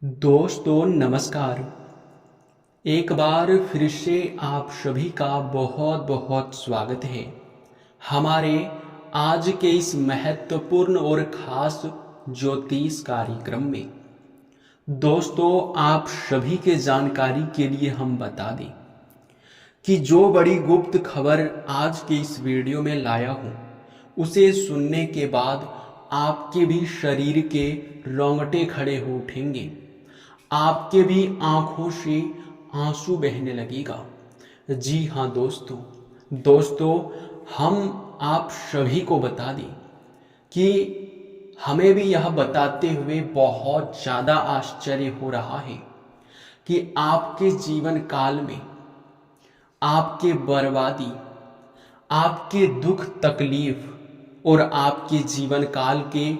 दोस्तों नमस्कार। एक बार फिर से आप सभी का बहुत बहुत स्वागत है हमारे आज के इस महत्वपूर्ण और खास ज्योतिष कार्यक्रम में। दोस्तों आप सभी के जानकारी के लिए हम बता दें कि जो बड़ी गुप्त खबर आज के इस वीडियो में लाया हूँ उसे सुनने के बाद आपके भी शरीर के रोंगटे खड़े हो उठेंगे, आपके भी आंखों से आंसू बहने लगेगा। जी हाँ दोस्तों हम आप सभी को बता दें कि हमें भी यह बताते हुए बहुत ज़्यादा आश्चर्य हो रहा है कि आपके जीवन काल में आपके बर्बादी, आपके दुख तकलीफ और आपके जीवन काल के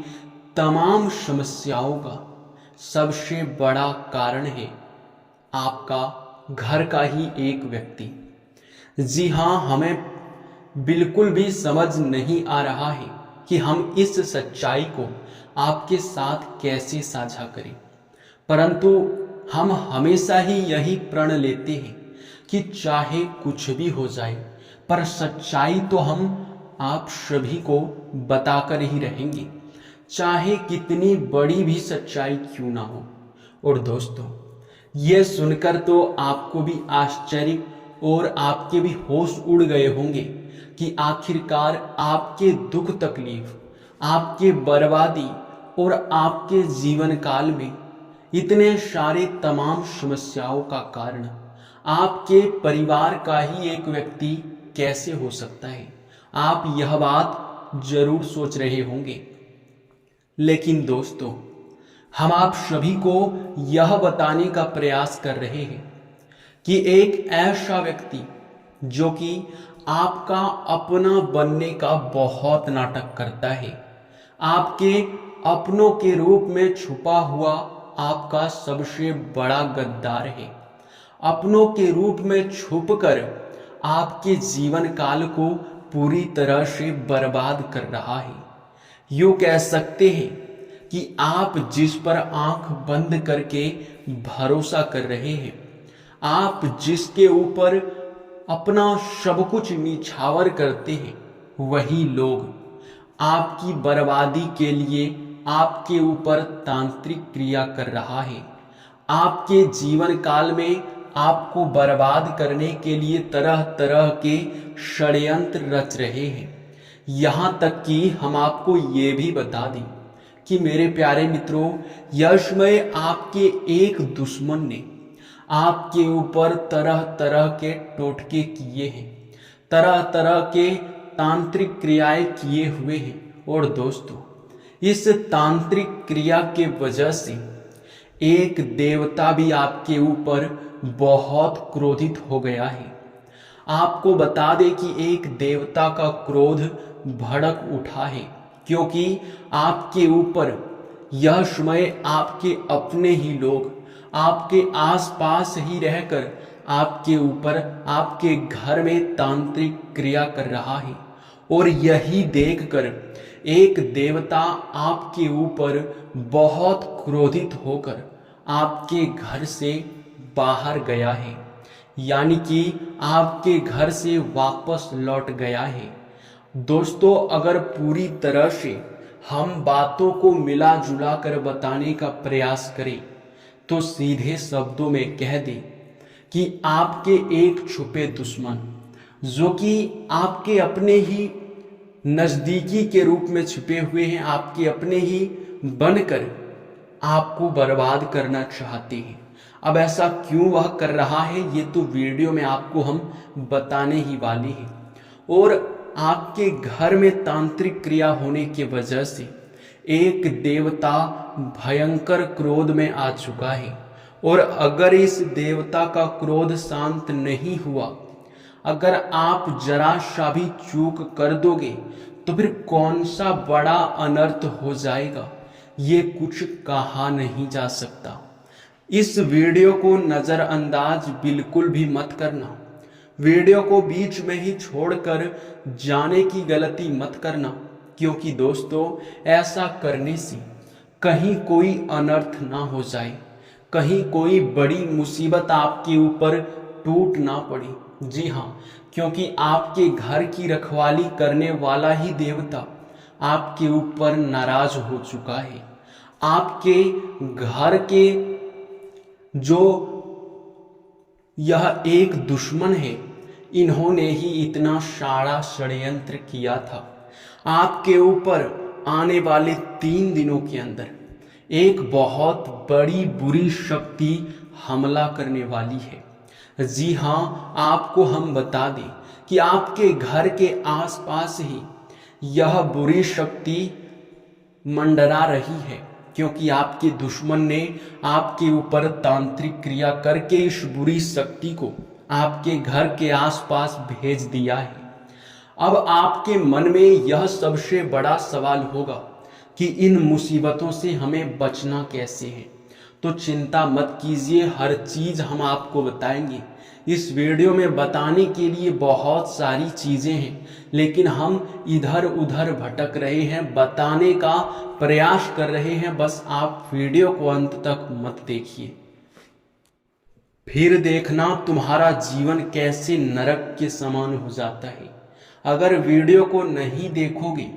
तमाम समस्याओं का सबसे बड़ा कारण है आपका घर का ही एक व्यक्ति। जी हाँ, हमें बिल्कुल भी समझ नहीं आ रहा है कि हम इस सच्चाई को आपके साथ कैसे साझा करें, परंतु हम हमेशा ही यही प्रण लेते हैं कि चाहे कुछ भी हो जाए पर सच्चाई तो हम आप सभी को बताकर ही रहेंगे, चाहे कितनी बड़ी भी सच्चाई क्यों ना हो। और दोस्तों ये सुनकर तो आपको भी आश्चर्य और आपके भी होश उड़ गए होंगे कि आखिरकार आपके दुख तकलीफ, आपके बर्बादी और आपके जीवन काल में इतने सारे तमाम समस्याओं का कारण आपके परिवार का ही एक व्यक्ति कैसे हो सकता है। आप यह बात जरूर सोच रहे होंगे, लेकिन दोस्तों हम आप सभी को यह बताने का प्रयास कर रहे हैं कि एक ऐसा व्यक्ति जो कि आपका अपना बनने का बहुत नाटक करता है, आपके अपनों के रूप में छुपा हुआ आपका सबसे बड़ा गद्दार है, अपनों के रूप में छुपकर आपके जीवन काल को पूरी तरह से बर्बाद कर रहा है। यूं कह सकते हैं कि आप जिस पर आंख बंद करके भरोसा कर रहे हैं, आप जिसके ऊपर अपना सब कुछ निछावर करते हैं, वही लोग आपकी बर्बादी के लिए आपके ऊपर तांत्रिक क्रिया कर रहा है। आपके जीवन काल में आपको बर्बाद करने के लिए तरह तरह के षड्यंत्र रच रहे हैं। यहाँ तक कि हम आपको ये भी बता दें कि मेरे प्यारे मित्रों, यशमय आपके एक दुश्मन ने आपके ऊपर तरह तरह के टोटके किए हैं, तरह तरह के तांत्रिक क्रियाएं किए हुए हैं। और दोस्तों इस तांत्रिक क्रिया के वजह से एक देवता भी आपके ऊपर बहुत क्रोधित हो गया है। आपको बता दें कि एक देवता का क्रोध भड़क उठा है, क्योंकि आपके ऊपर यह समय आपके अपने ही लोग आपके आसपास ही रहकर आपके ऊपर आपके घर में तांत्रिक क्रिया कर रहा है। और यही देखकर एक देवता आपके ऊपर बहुत क्रोधित होकर आपके घर से बाहर गया है, यानी कि आपके घर से वापस लौट गया है। दोस्तों अगर पूरी तरह से हम बातों को मिला जुला कर बताने का प्रयास करें तो सीधे शब्दों में कह दें कि आपके एक छुपे दुश्मन जो कि आपके अपने ही नजदीकी के रूप में छुपे हुए हैं, आपके अपने ही बनकर आपको बर्बाद करना चाहते हैं। अब ऐसा क्यों वह कर रहा है ये तो वीडियो में आपको हम बताने ही वाले हैं। और आपके घर में तांत्रिक क्रिया होने की वजह से एक देवता भयंकर क्रोध में आ चुका है। और अगर इस देवता का क्रोध शांत नहीं हुआ, अगर आप जरा सा भी चूक कर दोगे तो फिर कौन सा बड़ा अनर्थ हो जाएगा ये कुछ कहा नहीं जा सकता। इस वीडियो को नज़रअंदाज बिल्कुल भी मत करना, वीडियो को बीच में ही छोड़कर जाने की गलती मत करना, क्योंकि दोस्तों ऐसा करने से कहीं कोई अनर्थ ना हो जाए, कहीं कोई बड़ी मुसीबत आपके ऊपर टूट ना पड़ी। जी हाँ, क्योंकि आपके घर की रखवाली करने वाला ही देवता आपके ऊपर नाराज हो चुका है। आपके घर के जो यह एक दुश्मन है, इन्होंने ही इतना सारा षड्यंत्र किया था। आपके ऊपर आने वाले 3 दिनों के अंदर एक बहुत बड़ी बुरी शक्ति हमला करने वाली है। जी हाँ, आपको हम बता दें कि आपके घर के आसपास ही यह बुरी शक्ति मंडरा रही है, क्योंकि आपके दुश्मन ने आपके ऊपर तांत्रिक क्रिया करके इस बुरी शक्ति को आपके घर के आसपास भेज दिया है। अब आपके मन में यह सबसे बड़ा सवाल होगा कि इन मुसीबतों से हमें बचना कैसे है। तो चिंता मत कीजिए, हर चीज हम आपको बताएंगे। इस वीडियो में बताने के लिए बहुत सारी चीजें हैं, लेकिन हम इधर उधर भटक रहे हैं, बताने का प्रयास कर रहे हैं। बस आप वीडियो को अंत तक मत देखिए, फिर देखना तुम्हारा जीवन कैसे नरक के समान हो जाता है। अगर वीडियो को नहीं देखोगे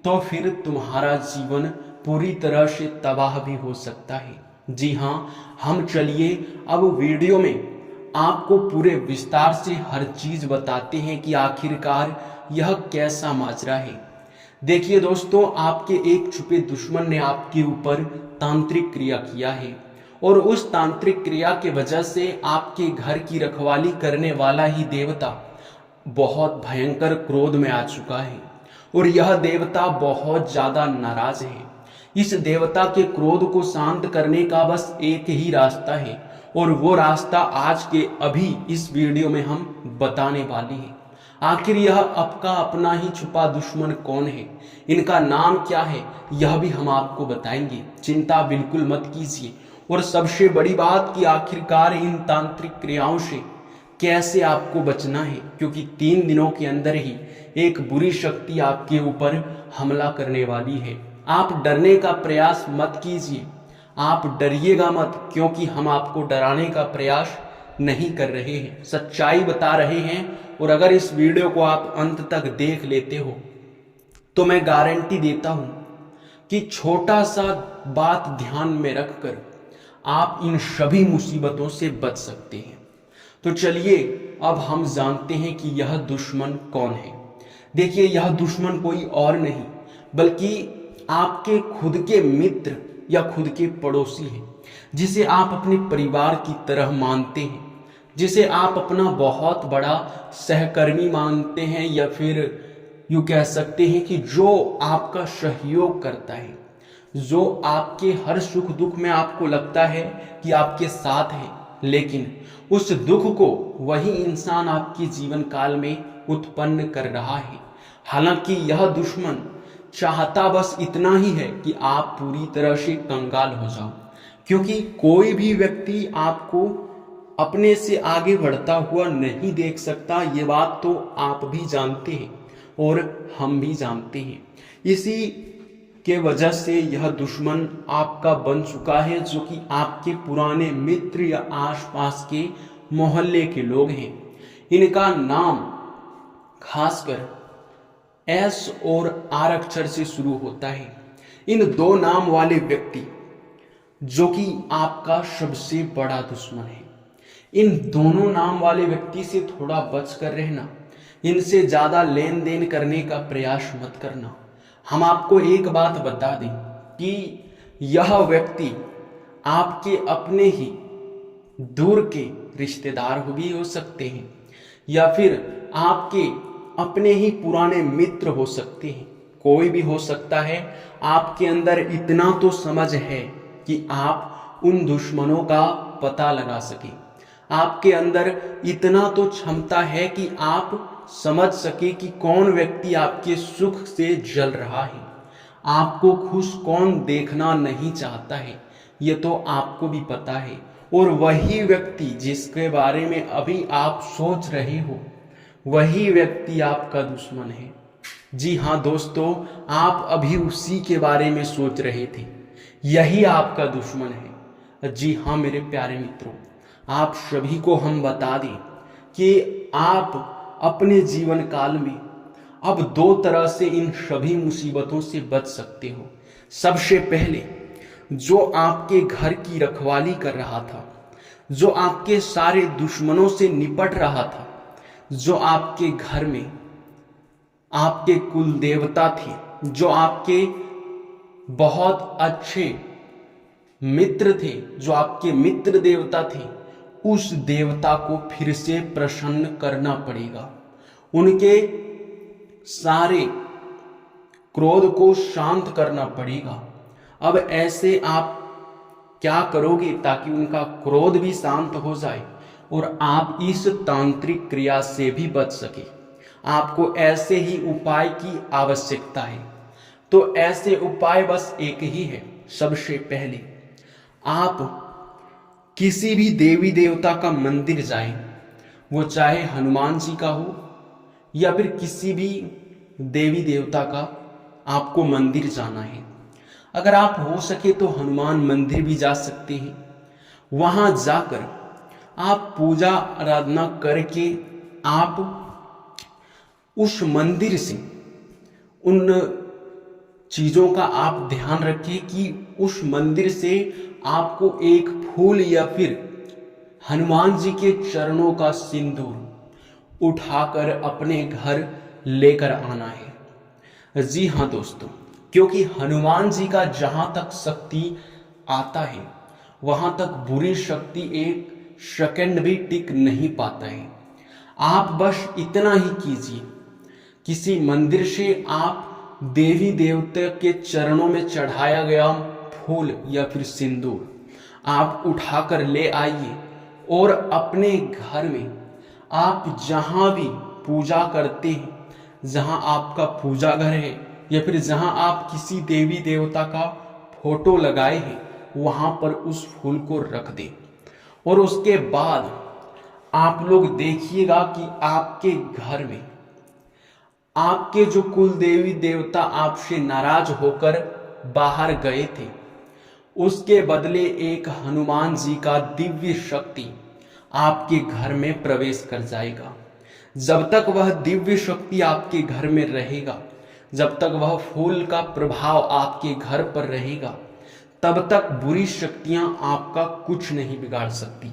तो फिर तुम्हारा जीवन पूरी तरह से तबाह भी हो सकता है। जी हाँ, हम चलिए अब वीडियो में आपको पूरे विस्तार से हर चीज बताते हैं कि आखिरकार यह कैसा माजरा है। देखिए दोस्तों, आपके एक छुपे दुश्मन ने आपके ऊपर तांत्रिक क्रिया किया है, और उस तांत्रिक क्रिया के वजह से आपके घर की रखवाली करने वाला ही देवता बहुत भयंकर क्रोध में आ चुका है, और यह देवता बहुत ज्यादा नाराज है। इस देवता के क्रोध को शांत करने का बस एक ही रास्ता है, और वो रास्ता आज के अभी इस वीडियो में हम बताने वाले हैं। आखिर यह आपका अपना ही छुपा दुश्मन कौन है, इनका नाम क्या है, यह भी हम आपको बताएंगे। चिंता बिल्कुल मत कीजिए। और सबसे बड़ी बात कि आखिरकार इन तांत्रिक क्रियाओं से कैसे आपको बचना है, क्योंकि 3 दिनों के अंदर ही एक बुरी शक्ति आपके ऊपर हमला करने वाली है। आप डरने का प्रयास मत कीजिए, आप डरिएगा मत, क्योंकि हम आपको डराने का प्रयास नहीं कर रहे हैं, सच्चाई बता रहे हैं। और अगर इस वीडियो को आप अंत तक देख लेते हो तो मैं गारंटी देता हूं कि छोटा सा बात ध्यान में रखकर आप इन सभी मुसीबतों से बच सकते हैं। तो चलिए अब हम जानते हैं कि यह दुश्मन कौन है। देखिए, यह दुश्मन कोई और नहीं बल्कि आपके खुद के मित्र या खुद के पड़ोसी हैं, जिसे आप अपने परिवार की तरह मानते हैं, जिसे आप अपना बहुत बड़ा सहकर्मी मानते हैं, या फिर यूं कह सकते हैं कि जो आपका सहयोग करता है, जो आपके हर सुख दुख में आपको लगता है कि आपके साथ है, लेकिन उस दुख को वही इंसान आपके जीवन काल में उत्पन्न कर रहा है। हालांकि यह दुश्मन चाहता बस इतना ही है कि आप पूरी तरह से कंगाल हो जाओ, क्योंकि कोई भी व्यक्ति आपको अपने से आगे बढ़ता हुआ नहीं देख सकता। ये बात तो आप भी जानते हैं और हम भी जानते हैं। इसी के वजह से यह दुश्मन आपका बन चुका है, जो कि आपके पुराने मित्र या आसपास के मोहल्ले के लोग हैं। इनका नाम खासकर एस और आर अक्षर से शुरू होता है। इन 2 नाम वाले व्यक्ति जो कि आपका सबसे बड़ा दुश्मन है, इन दोनों नाम वाले व्यक्ति से थोड़ा बच कर रहना, इनसे ज्यादा लेन देन करने का प्रयास मत करना। हम आपको एक बात बता दें कि यह व्यक्ति आपके अपने ही दूर के रिश्तेदार भी हो सकते हैं, या फिर आपके अपने ही पुराने मित्र हो सकते हैं, कोई भी हो सकता है। आपके अंदर इतना तो समझ है कि आप उन दुश्मनों का पता लगा सकें। आपके अंदर इतना तो क्षमता है कि आप समझ सके कि कौन व्यक्ति आपके सुख से जल रहा है, आपको खुश कौन देखना नहीं चाहता है, ये तो आपको भी पता है। और वही व्यक्ति जिसके बारे में अभी आप सोच रहे हो, वही व्यक्ति आपका दुश्मन है। जी हाँ दोस्तों, आप अभी उसी के बारे में सोच रहे थे, यही आपका दुश्मन है। जी हाँ मेरे प्यारे मित्रों, आप सभी को हम बता दें कि आप अपने जीवन काल में अब दो तरह से इन सभी मुसीबतों से बच सकते हो। सबसे पहले, जो आपके घर की रखवाली कर रहा था, जो आपके सारे दुश्मनों से निपट रहा था, जो आपके घर में आपके कुल देवता थे, जो आपके बहुत अच्छे मित्र थे, जो आपके मित्र देवता थे, उस देवता को फिर से प्रसन्न करना पड़ेगा। उनके सारे क्रोध को शांत करना पड़ेगा। अब ऐसे आप क्या करोगे ताकि उनका क्रोध भी शांत हो जाए और आप इस तांत्रिक क्रिया से भी बच सके? आपको ऐसे ही उपाय की आवश्यकता है। तो ऐसे उपाय बस एक ही है। सबसे पहले आप किसी भी देवी देवता का मंदिर जाएं, वो चाहे हनुमान जी का हो या फिर किसी भी देवी देवता का आपको मंदिर जाना है। अगर आप हो सके तो हनुमान मंदिर भी जा सकते हैं। वहां जाकर आप पूजा आराधना करके आप उस मंदिर से उन चीजों का आप ध्यान रखिए कि उस मंदिर से आपको एक फूल या फिर हनुमान जी के चरणों का सिंदूर उठाकर अपने घर लेकर आना है। जी हाँ दोस्तों, क्योंकि हनुमान जी का जहां तक शक्ति आता है वहां तक बुरी शक्ति एक सेकंड भी टिक नहीं पाता है। आप बस इतना ही कीजिए, किसी मंदिर से आप देवी देवता के चरणों में चढ़ाया गया फूल या फिर सिंदूर आप उठाकर ले आइए और अपने घर में आप जहां भी पूजा करते हैं, जहां आपका पूजा घर है या फिर जहां आप किसी देवी देवता का फोटो लगाए हैं, वहां पर उस फूल को रख दें। और उसके बाद आप लोग देखिएगा कि आपके घर में आपके जो कुल देवी देवता आपसे नाराज होकर बाहर गए थे, उसके बदले एक हनुमान जी का दिव्य शक्ति आपके घर में प्रवेश कर जाएगा। जब तक वह दिव्य शक्ति आपके घर में रहेगा, जब तक वह फूल का प्रभाव आपके घर पर रहेगा, तब तक बुरी शक्तियां आपका कुछ नहीं बिगाड़ सकती।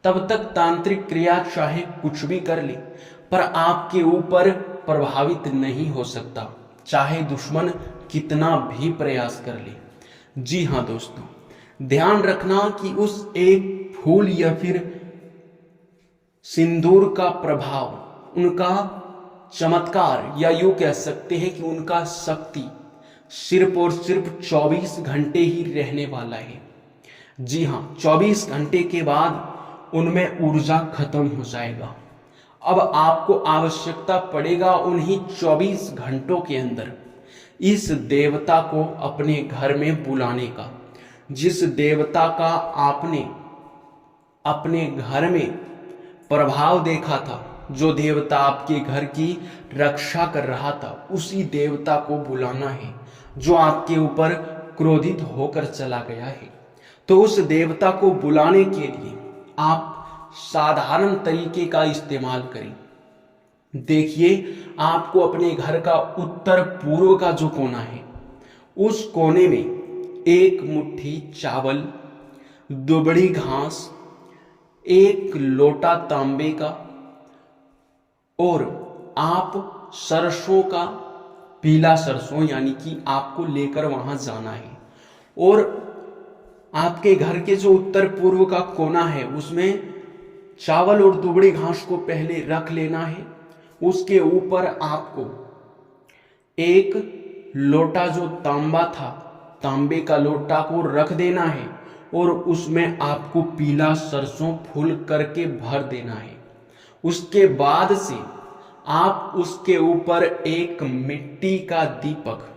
तब तक तांत्रिक क्रिया चाहे कुछ भी कर ले, पर आपके ऊपर प्रभावित नहीं हो सकता, चाहे दुश्मन कितना भी प्रयास कर ले। जी हाँ दोस्तों, ध्यान रखना कि उस एक फूल या फिर सिंदूर का प्रभाव, उनका चमत्कार, या यूं कह सकते हैं कि उनका शक्ति सिर्फ और सिर्फ 24 घंटे ही रहने वाला है। जी हाँ, 24 घंटे के बाद उनमें ऊर्जा खत्म हो जाएगा। अब आपको आवश्यकता पड़ेगा उन्हीं 24 घंटों के अंदर इस देवता को अपने घर में बुलाने का, जिस देवता का आपने अपने घर में प्रभाव देखा था, जो देवता आपके घर की रक्षा कर रहा था, उसी देवता को बुलाना है जो आपके ऊपर क्रोधित होकर चला गया है। तो उस देवता को बुलाने के लिए आप साधारण तरीके का इस्तेमाल करें। देखिए, आपको अपने घर का उत्तर पूर्व का जो कोना है, उस कोने में एक मुट्ठी चावल, दुबड़ी घास, एक लोटा तांबे का और आप सरसों का, पीला सरसों यानी कि आपको लेकर वहां जाना है। और आपके घर के जो उत्तर पूर्व का कोना है, उसमें चावल और दुबड़ी घास को पहले रख लेना है। उसके ऊपर आपको एक लोटा जो तांबा था, तांबे का लोटा को रख देना है और उसमें आपको पीला सरसों फूल करके भर देना है। उसके बाद से आप उसके ऊपर एक मिट्टी का दीपक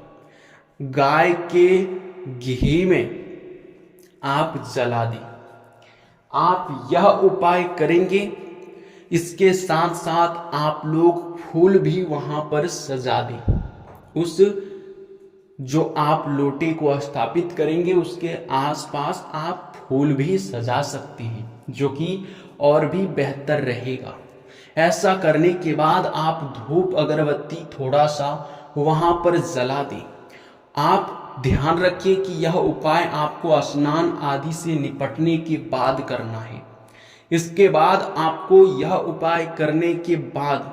गाय के घी में आप जला दें। आप यह उपाय करेंगे, इसके साथ साथ आप लोग फूल भी वहां पर सजा दें। उस जो आप लोटे को स्थापित करेंगे उसके आसपास आप फूल भी सजा सकते हैं, जो कि और भी बेहतर रहेगा। ऐसा करने के बाद आप धूप अगरबत्ती थोड़ा सा वहां पर जला दें। आप ध्यान रखिए कि यह उपाय आपको स्नान आदि से निपटने के बाद करना है। इसके बाद आपको यह उपाय करने के बाद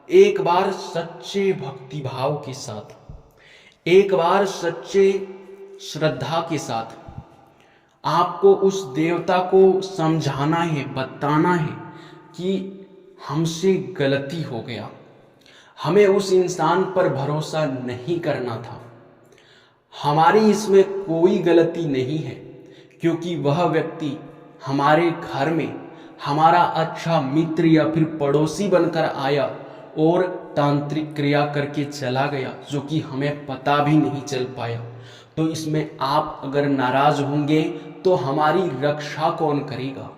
एक बार सच्चे भक्ति भाव के साथ, एक बार सच्चे श्रद्धा के साथ आपको उस देवता को समझाना है, बताना है कि हमसे गलती हो गया, हमें उस इंसान पर भरोसा नहीं करना था, हमारी इसमें कोई गलती नहीं है, क्योंकि वह व्यक्ति हमारे घर में हमारा अच्छा मित्र या फिर पड़ोसी बनकर आया और तांत्रिक क्रिया करके चला गया, जो कि हमें पता भी नहीं चल पाया। तो इसमें आप अगर नाराज होंगे तो हमारी रक्षा कौन करेगा?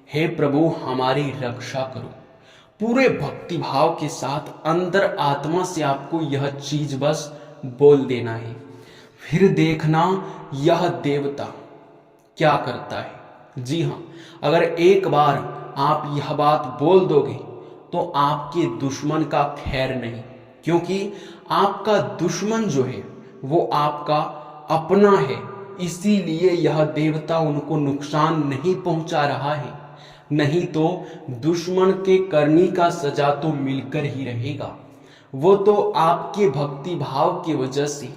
हे प्रभु, हमारी रक्षा करो। पूरे भक्ति भाव के साथ अंदर आत्मा से आपको यह चीज बस बोल देना है। फिर देखना यह देवता क्या करता है। जी हाँ, अगर एक बार आप यह बात बोल दोगे तो आपके दुश्मन का खैर नहीं, क्योंकि आपका दुश्मन जो है वो आपका अपना है, इसीलिए यह देवता उनको नुकसान नहीं पहुंचा रहा है। नहीं तो दुश्मन के करनी का सजा तो मिलकर ही रहेगा। वो तो आपके भक्ति भाव की वजह से,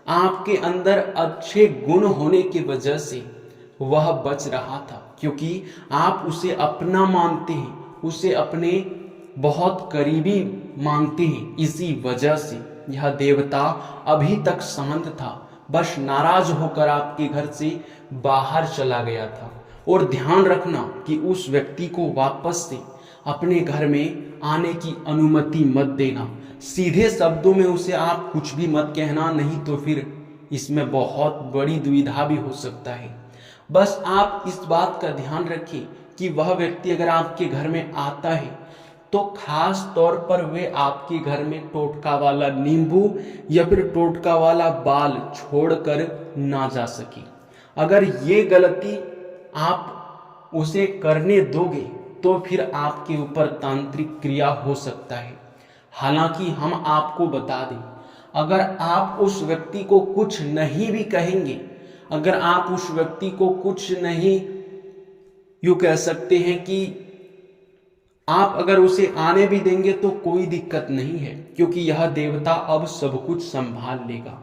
आपके अंदर अच्छे गुण होने की वजह से वह बच रहा था, क्योंकि आप उसे अपना मानते हैं, उसे अपने बहुत करीबी मानते हैं। इसी वजह से यह देवता अभी तक शांत था, बस नाराज होकर आपके घर से बाहर चला गया था। और ध्यान रखना कि उस व्यक्ति को वापस से अपने घर में आने की अनुमति मत देना। सीधे शब्दों में उसे आप कुछ भी मत कहना, नहीं तो फिर इसमें बहुत बड़ी दुविधा भी हो सकता है। बस आप इस बात का ध्यान रखें कि वह व्यक्ति अगर आपके घर में आता है तो खास तौर पर वे आपके घर में टोटका वाला नींबू या फिर टोटका वाला बाल छोड़कर ना जा सके। अगर ये गलती आप उसे करने दोगे तो फिर आपके ऊपर तांत्रिक क्रिया हो सकता है। हालांकि हम आपको बता दें, अगर आप उस व्यक्ति को कुछ नहीं भी कहेंगे, अगर आप उस व्यक्ति को कुछ नहीं, यूं कह सकते हैं कि आप अगर उसे आने भी देंगे तो कोई दिक्कत नहीं है, क्योंकि यह देवता अब सब कुछ संभाल लेगा।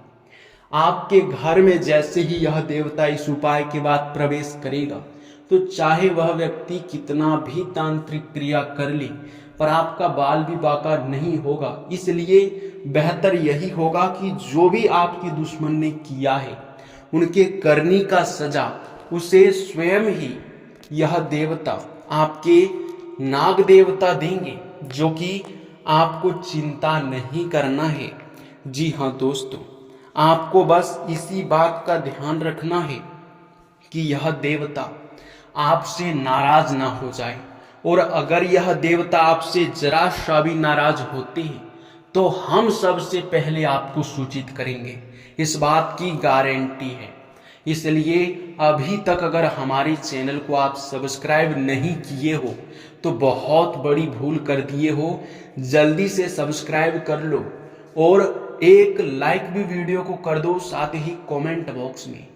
आपके घर में जैसे ही यह देवता इस उपाय के बाद प्रवेश करेगा तो चाहे वह व्यक्ति कितना भी तांत्रिक क्रिया कर ले, पर आपका बाल भी बाका नहीं होगा। इसलिए बेहतर यही होगा कि जो भी आपके दुश्मन ने किया है उनके करनी का सजा उसे स्वयं ही यह देवता, आपके नाग देवता देंगे, जो कि आपको चिंता नहीं करना है। जी हाँ दोस्तों, आपको बस इसी बात का ध्यान रखना है कि यह देवता आपसे नाराज ना हो जाए, और अगर यह देवता आपसे जरा सा भी नाराज होते हैं तो हम सबसे पहले आपको सूचित करेंगे, इस बात की गारंटी है। इसलिए अभी तक अगर हमारे चैनल को आप सब्सक्राइब नहीं किए हो तो बहुत बड़ी भूल कर दिए हो। जल्दी से सब्सक्राइब कर लो और एक लाइक भी वीडियो को कर दो। साथ ही कमेंट बॉक्स में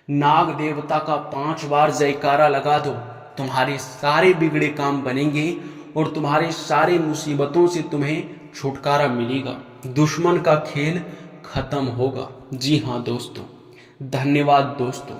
नाग देवता का 5 बार जयकारा लगा दो। तुम्हारे सारे बिगड़े काम बनेंगे और तुम्हारे सारे मुसीबतों से तुम्हें छुटकारा मिलेगा। दुश्मन का खेल खत्म होगा। जी हाँ दोस्तों, धन्यवाद दोस्तों।